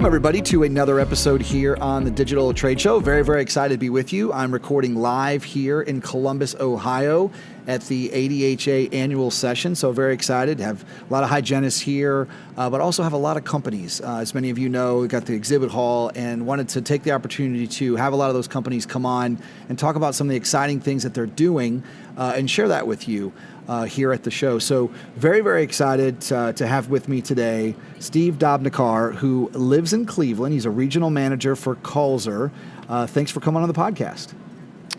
Welcome, everybody, to another episode here on the Digital Trade Show. Very, very excited to be with you. I'm recording live here in Columbus, Ohio at the ADHA annual session. So very excited to have a lot of hygienists here, but also have a lot of companies. As many of you know, we've got the exhibit hall and wanted to take the opportunity to have a lot of those companies come on and talk about some of the exciting things that they're doing and share that with you here at the show. So very, very excited to have with me today Steve Dobnikar, who lives in Cleveland. He's a regional manager for Kulzer. Thanks for coming on the podcast.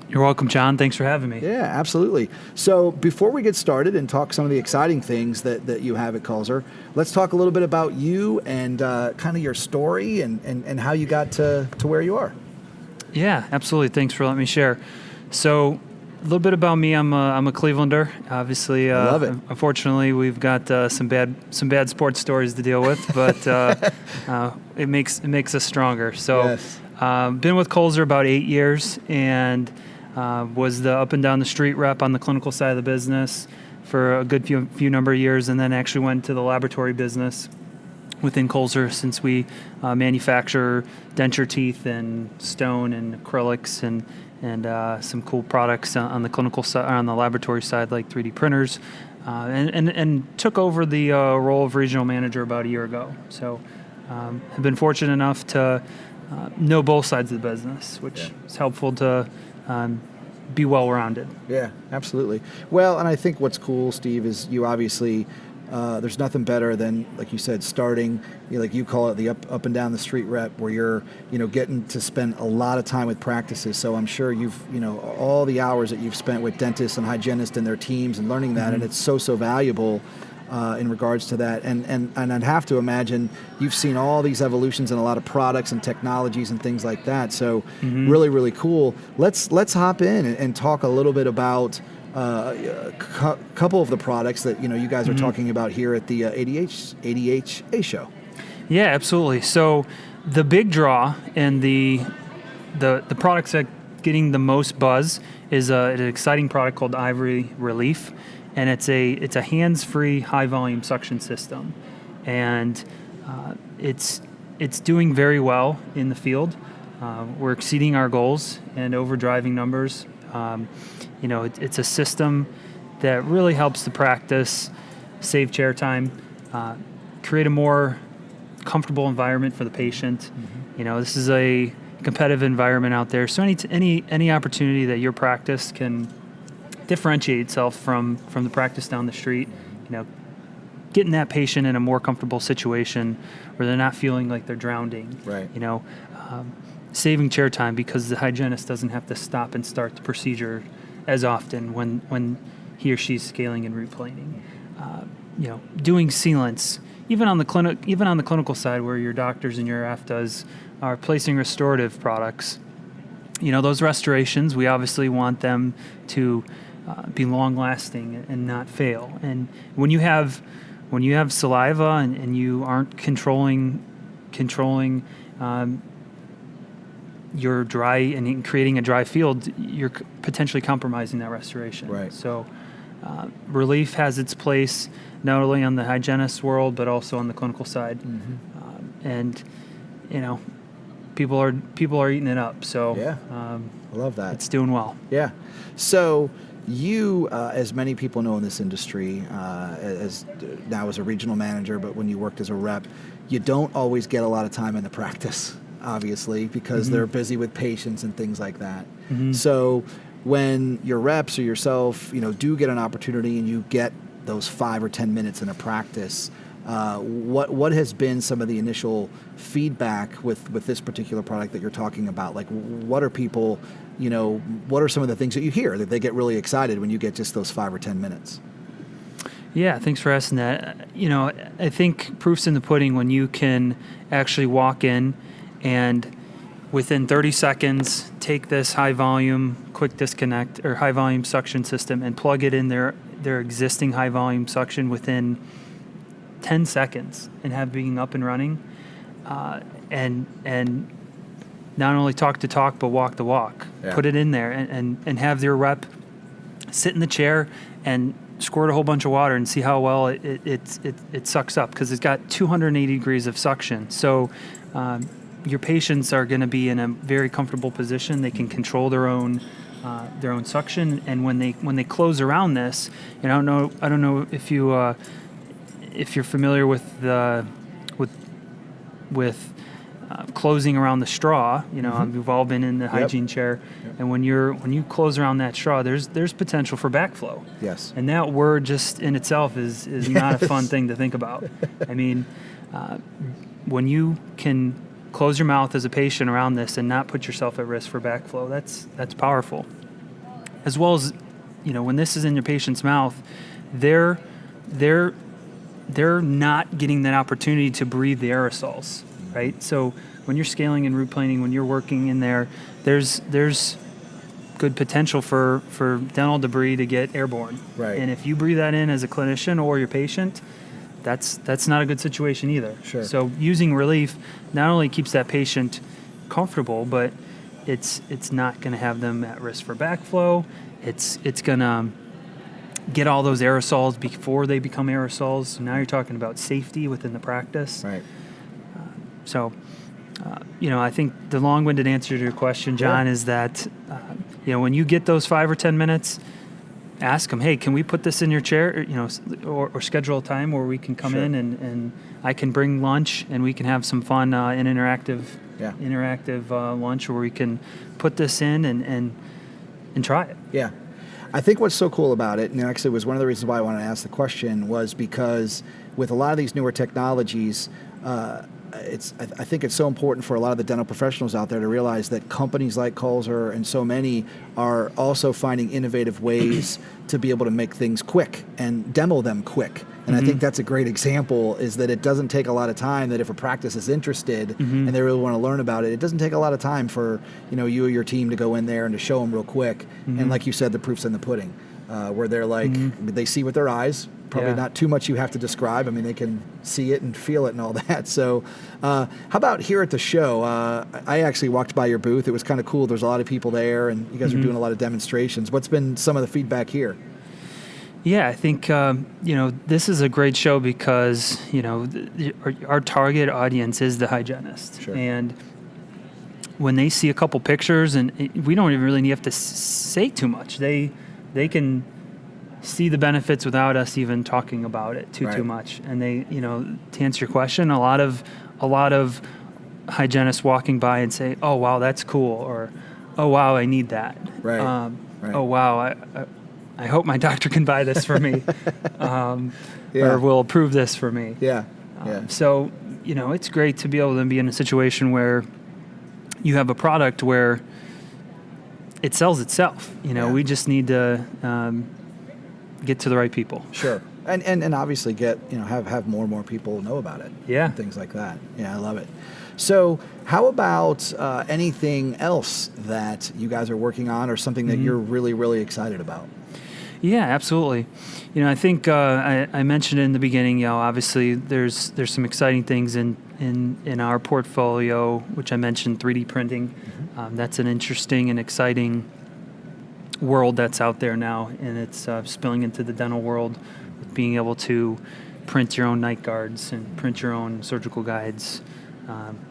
You're welcome, John. Thanks for having me. Yeah, absolutely. So before we get started and talk some of the exciting things that you have at Kulzer, let's talk a little bit about you and kind of your story and how you got to where you are. Yeah, absolutely. Thanks for letting me share. So a little bit about me. I'm a Clevelander. Obviously, I love it. Unfortunately, we've got some bad sports stories to deal with, but it makes us stronger. So, yes. Been with Kulzer about 8 years, and was the up and down the street rep on the clinical side of the business for a good few number of years, and then actually went to the laboratory business within Kulzer, since we manufacture denture teeth and stone and acrylics and some cool products on the clinical side, on the laboratory side, like 3D printers, and took over the role of regional manager about a year ago. So have been fortunate enough to know both sides of the business, which is helpful to be well-rounded. Yeah, absolutely. Well, and I think what's cool, Steve, is you obviously, there's nothing better than, like you said, starting, like you call it, the up and down the street rep, where you're, getting to spend a lot of time with practices. So I'm sure you've, all the hours that you've spent with dentists and hygienists and their teams and learning that, and it's so valuable in regards to that. And I'd have to imagine you've seen all these evolutions in a lot of products and technologies and things like that. So really, really cool. Let's hop in and talk a little bit about a couple of the products that you guys are talking about here at the ADHA show. Yeah, absolutely. So the big draw and the products that getting the most buzz is an exciting product called Ivory Relief, and it's a hands-free high-volume suction system, and it's doing very well in the field. We're exceeding our goals and overdriving numbers. It's a system that really helps the practice save chair time, create a more comfortable environment for the patient. This is a competitive environment out there, so any opportunity that your practice can differentiate itself from the practice down the street, getting that patient in a more comfortable situation where they're not feeling like they're drowning. Right. Saving chair time because the hygienist doesn't have to stop and start the procedure as often when he or she's scaling and replaning. Doing sealants, even on the clinical side, where your doctors and your AFDAs are placing restorative products. Those restorations, we obviously want them to be long lasting and not fail. And when you have saliva and you aren't controlling you're dry and creating a dry field, you're potentially compromising that restoration. Right. So relief has its place not only on the hygienist world but also on the clinical side. And people are eating it up. So yeah, I love that. It's doing well. Yeah. So you, as many people know in this industry, as now as a regional manager, but when you worked as a rep, you don't always get a lot of time in the practice, obviously, because they're busy with patients and things like that. So when your reps or yourself, do get an opportunity and you get those 5 or 10 minutes in a practice, what has been some of the initial feedback with this particular product that you're talking about? Like, what are people, what are some of the things that you hear that they get really excited when you get just those 5 or 10 minutes? Yeah, thanks for asking that. I think proof's in the pudding when you can actually walk in and within 30 seconds take this high volume quick disconnect or high volume suction system and plug it in their existing high volume suction within 10 seconds and have being up and running, and not only talk the talk but walk the walk. Yeah. Put it in there and have your rep sit in the chair and squirt a whole bunch of water and see how well it sucks up, because it's got 280 degrees of suction. So your patients are going to be in a very comfortable position. They can control their own suction, and when they close around this, I don't know if you're familiar with closing around the straw. We've all been in the hygiene chair, and when you close around that straw, there's potential for backflow. Yes. And that word just in itself is not a fun thing to think about. I mean, when you can close your mouth as a patient around this and not put yourself at risk for backflow, that's powerful. As well as, when this is in your patient's mouth, they're not getting that opportunity to breathe the aerosols, right? So when you're scaling and root planing, when you're working in there, there's good potential for dental debris to get airborne. Right. And if you breathe that in as a clinician or your patient, that's not a good situation either. Sure. So using relief not only keeps that patient comfortable, but it's not going to have them at risk for backflow. It's going to get all those aerosols before they become aerosols. So now you're talking about safety within the practice. Right. I think the long-winded answer to your question, John, is that when you get those 5 or 10 minutes, ask them, hey, can we put this in your chair, or schedule a time where we can come in and I can bring lunch and we can have some fun and interactive lunch where we can put this in and try it. Yeah. I think what's so cool about it, and actually was one of the reasons why I wanted to ask the question, was because with a lot of these newer technologies, I think it's so important for a lot of the dental professionals out there to realize that companies like Kulzer and so many are also finding innovative ways to be able to make things quick and demo them quick. And I think that's a great example, is that it doesn't take a lot of time, that if a practice is interested and they really want to learn about it, it doesn't take a lot of time for you or your team to go in there and to show them real quick. And like you said, the proof's in the pudding, where they're like, they see with their eyes. Probably not too much you have to describe. I mean, they can see it and feel it and all that. So how about here at the show? I actually walked by your booth. It was kind of cool. There's a lot of people there, and you guys are doing a lot of demonstrations. What's been some of the feedback here? Yeah, I think, this is a great show because, our target audience is the hygienist. Sure. And when they see a couple pictures, and we don't even really have to say too much, they can see the benefits without us even talking about it too much. And they, to answer your question, a lot of hygienists walking by and say, "Oh wow, that's cool," or "Oh wow, I need that." Right. Oh wow, I hope my doctor can buy this for me, or will approve this for me. Yeah. So it's great to be able to be in a situation where you have a product where it sells itself. We just need to get to the right people. Sure. And obviously get, have more and more people know about it. Yeah. And things like that. Yeah, I love it. So how about anything else that you guys are working on, or something that you're really, really excited about? Yeah, absolutely. I think I mentioned in the beginning, obviously there's some exciting things in our portfolio, which I mentioned, 3D printing. That's an interesting and exciting world that's out there now, and it's spilling into the dental world, with being able to print your own night guards and print your own surgical guides,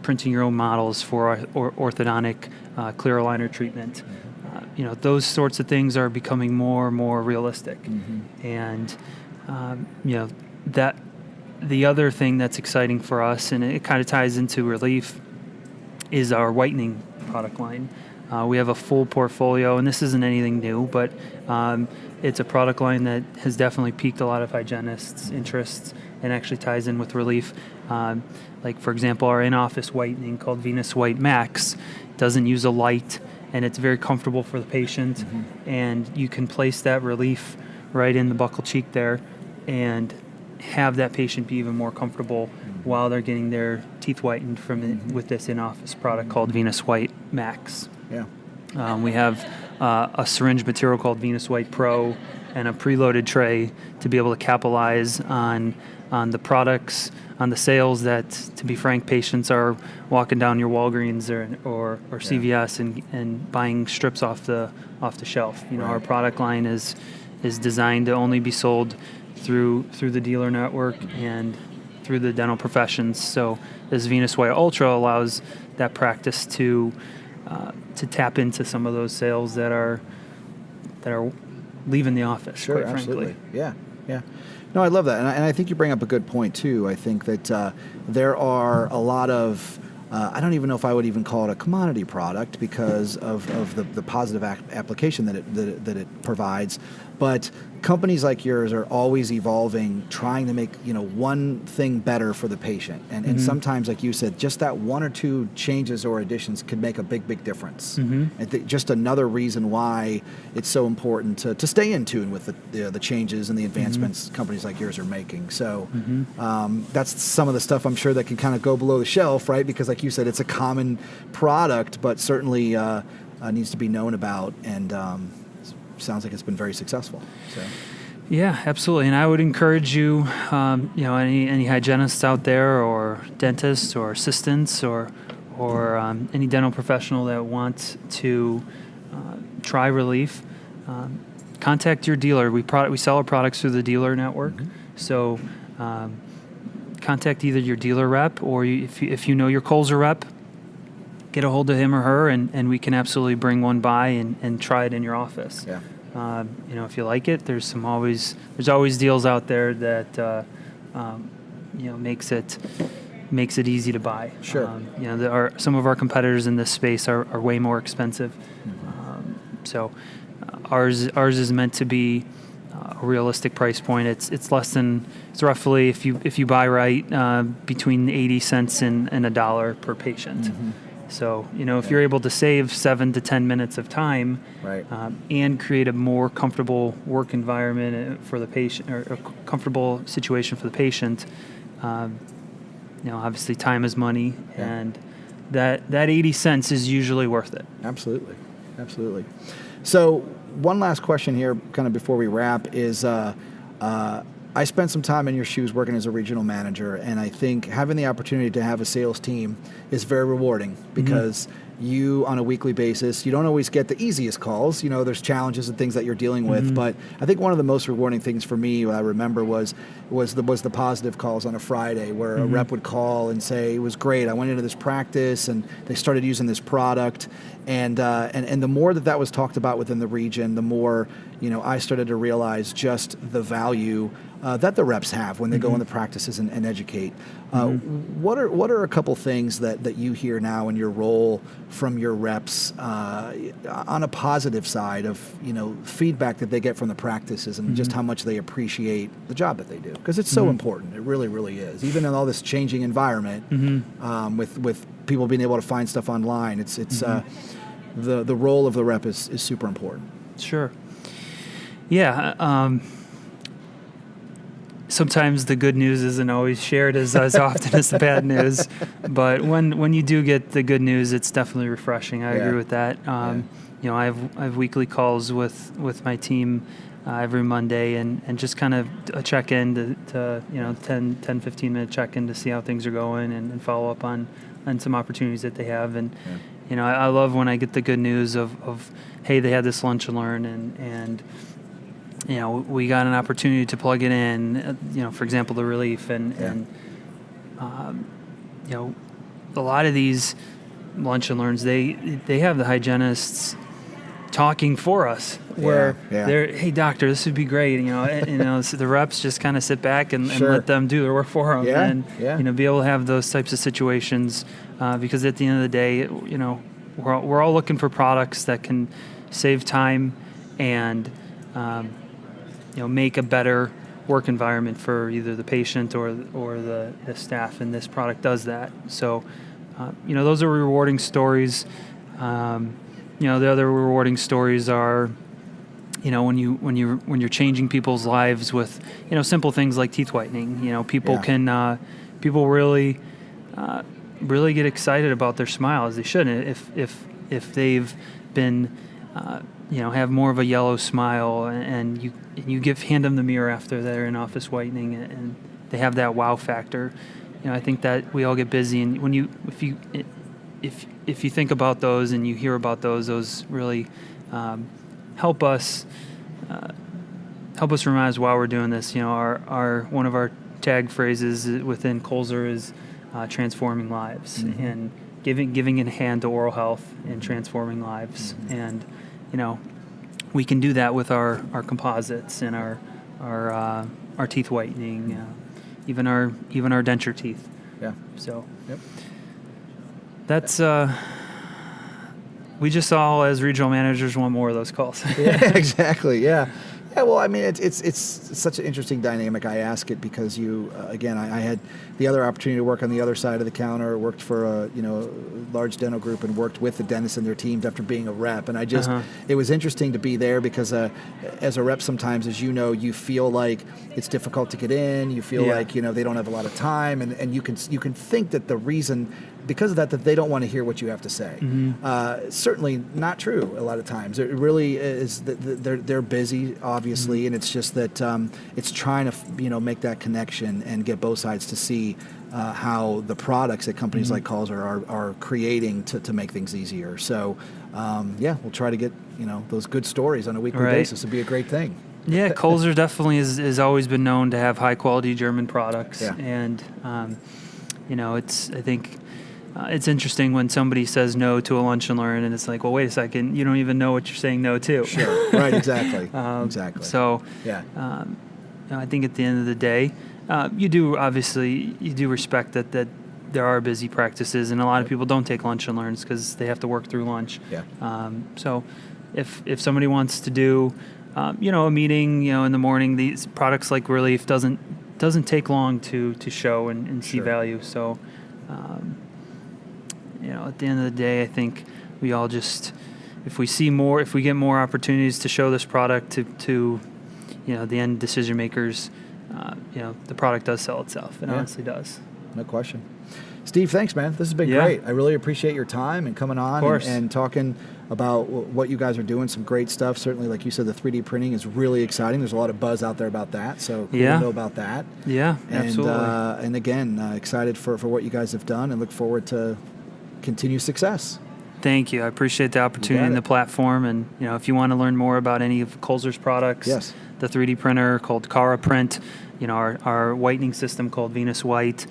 printing your own models for orthodontic clear aligner treatment. Those sorts of things are becoming more and more realistic. And that the other thing that's exciting for us, and it kind of ties into relief, is our whitening product line. We have a full portfolio, and this isn't anything new, but it's a product line that has definitely piqued a lot of hygienists' interests and actually ties in with relief. Like, for example, our in-office whitening called Venus White Max doesn't use a light, and it's very comfortable for the patient. And you can place that relief right in the buccal cheek there and have that patient be even more comfortable while they're getting their teeth whitened with this in-office product called Venus White Max. Yeah. We have a syringe material called Venus White Pro and a preloaded tray to be able to capitalize on the products, on the sales that, to be frank, patients are walking down your Walgreens or CVS and buying strips off the shelf. Our product line is designed to only be sold through the dealer network, and through the dental professions. So this Venus White Ultra allows that practice to tap into some of those sales that are leaving the office. Sure, quite absolutely. frankly. Yeah. No, I love that, and I think you bring up a good point too. I think that there are a lot of I don't even know if I would even call it a commodity product because of the positive application that it provides. But companies like yours are always evolving, trying to make one thing better for the patient. And sometimes, like you said, just that one or two changes or additions could make a big difference. And just another reason why it's so important to stay in tune with the changes and the advancements companies like yours are making. So that's some of the stuff I'm sure that can kind of go below the shelf, right? Because like you said, it's a common product, but certainly needs to be known about, and sounds like it's been very successful. So. Yeah, absolutely. And I would encourage you, any hygienists out there, or dentists, or assistants, or any dental professional that wants to try Relief, contact your dealer. We sell our products through the dealer network, so contact either your dealer rep, or if you know your Kulzer rep, get a hold of him or her, and we can absolutely bring one by and try it in your office. Yeah. If you like it, there's always deals out there that makes it easy to buy. Sure. Some of our competitors in this space are way more expensive. So ours is meant to be a realistic price point. It's roughly, if you buy right, between 80 cents and $1 per patient. So, if you're able to save 7 to 10 minutes of time, right, and create a more comfortable work environment for the patient, or a comfortable situation for the patient, obviously time is money, and that 80 cents is usually worth it. Absolutely. So one last question here, kind of before we wrap, is I spent some time in your shoes working as a regional manager, and I think having the opportunity to have a sales team is very rewarding because you, on a weekly basis, you don't always get the easiest calls. There's challenges and things that you're dealing with, but I think one of the most rewarding things for me, I remember, was the positive calls on a Friday where a rep would call and say, it was great, I went into this practice and they started using this product, and the more that was talked about within the region, the more I started to realize just the value that the reps have when they go into practices and educate. What are a couple things that you hear now in your role from your reps on a positive side of feedback that they get from the practices, and just how much they appreciate the job that they do? Because it's so important. It really, really is. Even in all this changing environment, with people being able to find stuff online, it's the role of the rep is super important. Sure. Yeah. Sometimes the good news isn't always shared as often as the bad news, but when you do get the good news, it's definitely refreshing. I agree with that. I have weekly calls with my team every Monday, and just kind of a check-in to 10-15 minute check-in to see how things are going, and follow up on some opportunities that they have. And I love when I get the good news of hey, they had this lunch and learn, and we got an opportunity to plug it in, for example, the Relief, and a lot of these lunch and learns, they have the hygienists talking for us, where they're, hey doctor, this would be great, so the reps just kind of sit back and let them do their work for them, and be able to have those types of situations, because at the end of the day, we're all looking for products that can save time and make a better work environment for either the patient or the staff, and this product does that. So, those are rewarding stories. The other rewarding stories are, when you're changing people's lives with, simple things like teeth whitening. People really get excited about their smile, as they should. If they've been have more of a yellow smile, and you hand them the mirror after they're in office whitening, and they have that wow factor. I think that we all get busy, and if you think about those and you hear about those really help us realize while we're doing this. One of our tag phrases within Kulzer is transforming lives and giving a hand to oral health and transforming lives. And, we can do that with our composites and our teeth whitening, even our denture teeth. Yeah. So Yep. that's we just all as regional managers want more of those calls. Yeah, exactly. Yeah. Yeah, well, I mean, it's such an interesting dynamic. I ask it because again, I had the other opportunity to work on the other side of the counter, worked for a large dental group and worked with the dentists and their teams after being a rep. And I just, it was interesting to be there because as a rep sometimes, as you feel like it's difficult to get in, you feel like, they don't have a lot of time and you can think that the reason because of that they don't want to hear what you have to say. Certainly not true a lot of times. It really is that they're busy, obviously, and it's just that it's trying to make that connection and get both sides to see how the products that companies like Kulzer are creating to make things easier. So we'll try to get those good stories on a weekly basis. It'd be a great thing. Yeah, Kulzer definitely has always been known to have high quality German products, and I think. It's interesting when somebody says no to a lunch and learn, and it's like, well, wait a second, you don't even know what you're saying no to. Sure. Right. Exactly. Exactly. So, I think at the end of the day, you do respect that there are busy practices, and a lot of people don't take lunch and learns because they have to work through lunch. Yeah. So, if somebody wants to do, a meeting, in the morning, these products like Relief doesn't take long to show and see value. So. At the end of the day, I think we all just, if we get more opportunities to show this product to the end decision makers, the product does sell itself. It honestly does. No question. Steve, thanks, man. This has been great. I really appreciate your time and coming on and talking about what you guys are doing. Some great stuff. Certainly, like you said, the 3D printing is really exciting. There's a lot of buzz out there about that. So cool to know about that. Yeah, and, absolutely. And again, excited for what you guys have done and look forward to continued success. Thank you. I appreciate the opportunity and the platform. And if you want to learn more about any of Kulzer's products, the 3D printer called Cara Print, our whitening system called Venus White,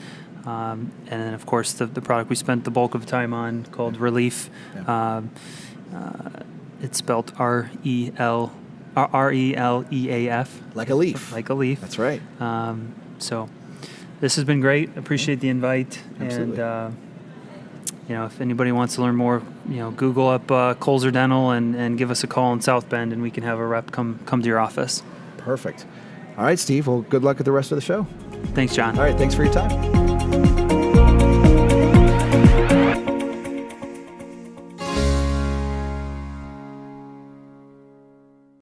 and then of course the product we spent the bulk of the time on called Relief. It's spelled RELEAF. Like a leaf. Like a leaf. That's right. So this has been great. Appreciate the invite. Absolutely. And if anybody wants to learn more, Google up Tradeshow-Dental and give us a call in South Bend, and we can have a rep come to your office. Perfect. All right, Steve. Well, good luck with the rest of the show. Thanks, John. All right. Thanks for your time.